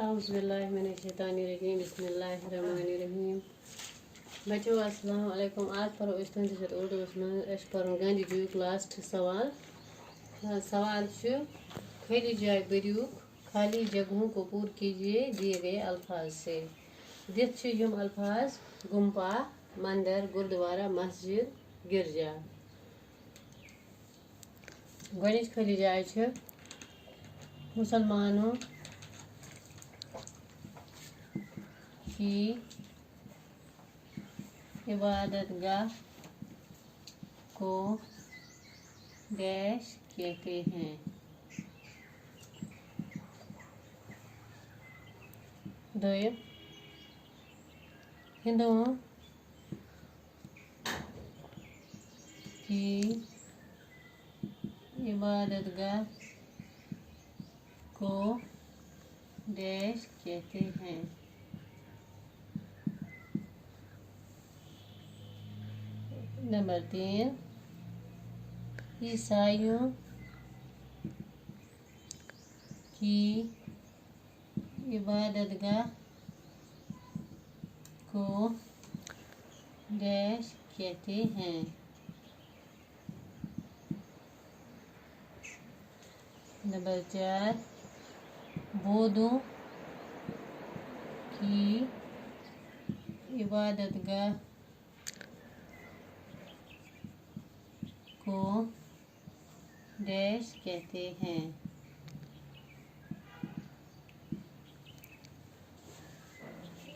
औज़ुबिल्लाहिमिनश्शैतानिर्रजीम बिस्मिल्लाहिर्रहमानिर्रहीम। बच्चों अस्सलाम वालेकुम। आज पढ़ो इस उर्दू में पढ़ो गांधी जी लास्ट सवाल। सवाल खाली जाए भरियो, खाली जगहों को पूर्ण कीजिए दिए गए अल्फाज से। दित यम अल्फाज गुम्पा, मंदिर, गुरुद्वारा, मस्जिद, गिरजा। गणित खाली जाए मुसलमानों की इबादतगाह को डैश कहते हैं। दोयम हिंदुओं की इबादतगाह को डैश कहते हैं। नंबर 3, ईसाइयों की इबादतगाह को डैश कहते हैं। नंबर 4, बौद्धों की इबादतगाह को डैश कहते हैं।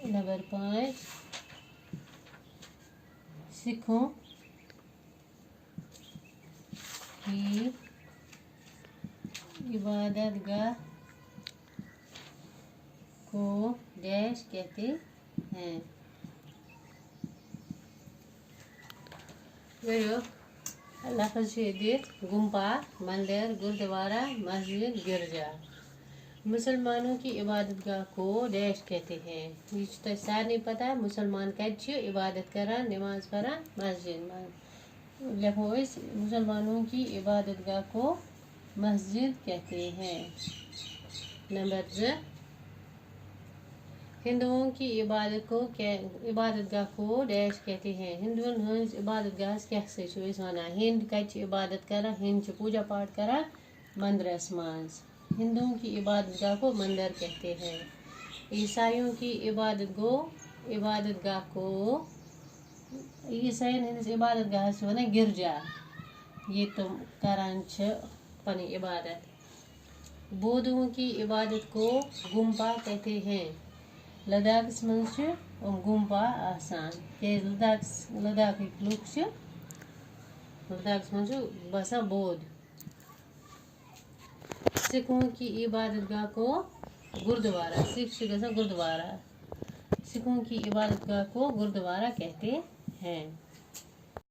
नंबर 5, सिखों की इबादतगाह को डैश कहते हैं। लफ्ज़ शदीद गुम्पा, मंदिर, गुरुद्वारा, मस्जिद, गिरजा। मुसलमानों की इबादतगाह को डैश कहते हैं। ये तो सारे पता है मुसलमान कत इबादत करान, नमाज पढ़ान मस्जिद में। लिखो इस मुसलमानों की इबादतगाह को मस्जिद कहते हैं। नंबर 2, हिंदुओं की इबादतगाह को डैश कहते हैं। हिंदुओं हज इबादतगाह क्या वन हिंद कत इबादत कर, हिंद पूजा पाठ कर मंदिरस मज। हिंदुओं की इबादतगाह को मंदिर कहते हैं। ईसाइयों की इबादतगाह को ईसाइन हंदिस इबादतगाह वन गिरजा। ये तुम करान पनी इबादत। बौद्धों की इबादत को गुम्पा कहते हैं। लद्दाख मज गुम्पा आसान लद्दाख लुक लद्दाख मज बसान बौद्ध। सिखों की इबादतगाह को गुरुद्वारा, सिख गुरुद्वारा। सिखों की इबादतगाह को गुरुद्वारा कहते हैं।